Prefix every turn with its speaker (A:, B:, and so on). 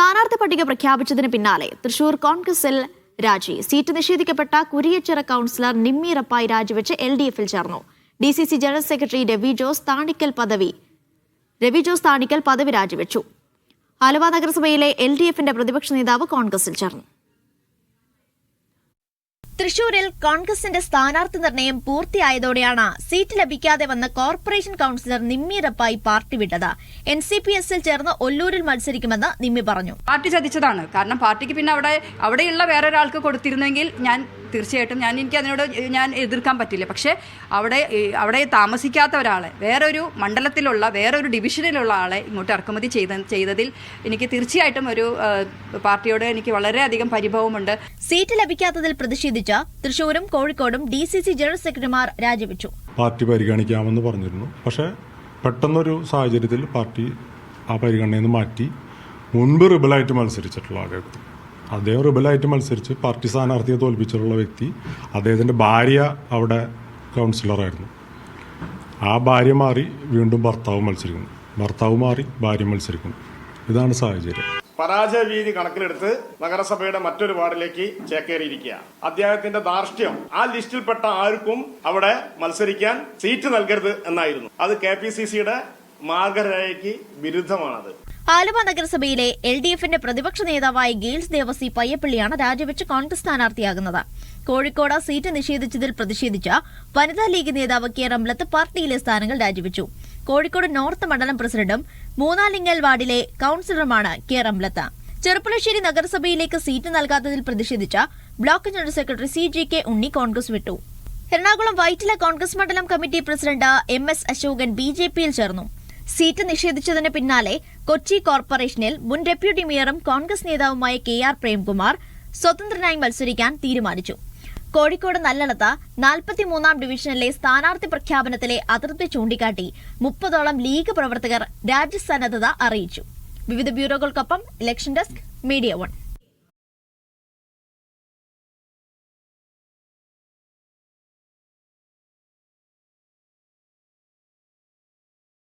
A: സ്ഥാനാർത്ഥി പട്ടിക പ്രഖ്യാപിച്ചതിന് പിന്നാലെ തൃശൂർ കോൺഗ്രസിൽ രാജി. സീറ്റ് നിഷേധിക്കപ്പെട്ട കുരിയച്ചിറ കൌൺസിലർ നിമ്മി റപ്പായി രാജിവെച്ച് LDF-ൽ ചേർന്നു. DCC general secretary Ravi Jose Thanikkal പദവി രാജിവെച്ചു. ആലുവ നഗരസഭയിലെ LDF-ന്റെ പ്രതിപക്ഷ നേതാവ് കോൺഗ്രസിൽ ചേർന്നു. തൃശൂരിൽ കോൺഗ്രസിന്റെ സ്ഥാനാർത്ഥി നിർണയം പൂർത്തിയായതോടെയാണ് സീറ്റ് ലഭിക്കാതെ വന്ന corporation councillor Nimmi Rappai party വിട്ടത്. NCPS-ൽ ചേർന്ന് ഒല്ലൂരിൽ മത്സരിക്കുമെന്ന് നിമ്മി പറഞ്ഞു.
B: പാർട്ടി ചതിച്ചതാണ്. കാരണം പാർട്ടിക്ക് പിന്നെ അവിടെയുള്ള വേറൊരാൾക്ക് കൊടുത്തിരുന്നെങ്കിൽ തീർച്ചയായിട്ടും എനിക്ക് അതിനോട് എതിർക്കാൻ പറ്റില്ല. പക്ഷേ അവിടെ താമസിക്കാത്ത ഒരാളെ, വേറൊരു മണ്ഡലത്തിലുള്ള വേറൊരു ഡിവിഷനിലുള്ള ആളെ ഇങ്ങോട്ട് ഇറക്കുമതി ചെയ്തതിൽ എനിക്ക് തീർച്ചയായിട്ടും ഒരു പാർട്ടിയോട് എനിക്ക് വളരെയധികം പരിഭവമുണ്ട്.
A: സീറ്റ് ലഭിക്കാത്തതിൽ പ്രതിഷേധിച്ച തൃശൂരും കോഴിക്കോടും DCC ജനറൽ സെക്രട്ടറിമാർ രാജിവെച്ചു.
C: പാർട്ടി പരിഗണിക്കാമെന്ന് പറഞ്ഞിരുന്നു. പക്ഷേ പെട്ടെന്നൊരു സാഹചര്യത്തിൽ പാർട്ടി ആ പരിഗണനയിൽ നിന്ന് മാറ്റി മുൻപ് റിബലായിട്ട് മത്സരിച്ചിട്ടുള്ള ആ വ്യക്തി, അദ്ദേഹം റിബലായിട്ട് മത്സരിച്ച് പാർട്ടി സ്ഥാനാർത്ഥിയെ തോൽപ്പിച്ചിട്ടുള്ള വ്യക്തി, അദ്ദേഹത്തിൻ്റെ ഭാര്യ അവിടെ കൗൺസിലറായിരുന്നു. ആ ഭാര്യ മാറി വീണ്ടും ഭർത്താവ് മത്സരിക്കുന്നു, ഭർത്താവ് മാറി ഭാര്യ മത്സരിക്കുന്നു. ഇതാണ് സാഹചര്യം.
D: പരാജയ ഭീതി കണക്കിലെടുത്ത് നഗരസഭയുടെ മറ്റൊരു വാർഡിലേക്ക് ചേക്കേറിയിരിക്കുക. അദ്ദേഹത്തിന്റെ ധാർഷ്ട്യം ആ ലിസ്റ്റിൽപ്പെട്ട ആർക്കും അവിടെ മത്സരിക്കാൻ സീറ്റ് നൽകരുത് എന്നായിരുന്നു. അത് KPCCയുടെ മാർഗരേഖയ്ക്ക് വിരുദ്ധമാണത്.
A: ആലുവ നഗരസഭയിലെ LDF-ന്റെ പ്രതിപക്ഷ നേതാവായ ഗെയിൽസ് ദേവസി പയ്യപ്പള്ളിയാണ് രാജിവെച്ച് കോൺഗ്രസ് സ്ഥാനാർത്ഥിയാകുന്നത്. കോഴിക്കോട് സീറ്റ് നിഷേധിച്ചതിൽ പ്രതിഷേധിച്ച വനിതാ ലീഗ് നേതാവ് K. റംലത്ത് പാർട്ടിയിലെ സ്ഥാനങ്ങൾ രാജിവെച്ചു. കോഴിക്കോട് നോർത്ത് മണ്ഡലം പ്രസിഡന്റും മൂന്നാലിങ്ങൽ വാർഡിലെ കൌൺസിലറുമാണ് K. റംലത്ത്. ചെറുപ്പുളശ്ശേരി നഗരസഭയിലേക്ക് സീറ്റ് നൽകാത്തതിൽ പ്രതിഷേധിച്ച ബ്ലോക്ക് ജനറൽ സെക്രട്ടറി CGK ഉണ്ണി കോൺഗ്രസ് വിട്ടു. എറണാകുളം വൈറ്റില കോൺഗ്രസ് മണ്ഡലം കമ്മിറ്റി പ്രസിഡന്റ് MS അശോകൻ BJP-യിൽ ചേർന്നു. സീറ്റ് നിഷേധിച്ചതിന് പിന്നാലെ കൊച്ചി കോർപ്പറേഷനിൽ മുൻ ഡെപ്യൂട്ടി മേയറും കോൺഗ്രസ് നേതാവുമായ KR പ്രേംകുമാർ സ്വതന്ത്രനായി മത്സരിക്കാൻ തീരുമാനിച്ചു. കോഴിക്കോട് നല്ലളത്ത് 43-ാം ഡിവിഷനിലെ സ്ഥാനാർത്ഥി പ്രഖ്യാപനത്തിലെ അതൃപ്തി ചൂണ്ടിക്കാട്ടി 30ഓളം ലീഗ് പ്രവർത്തകർ രാജ്യസന്നദ്ധത അറിയിച്ചു. വിവിധ ബ്യൂറോകൾക്കൊപ്പം ഇലക്ഷൻ ഡെസ്ക്, മീഡിയ 1.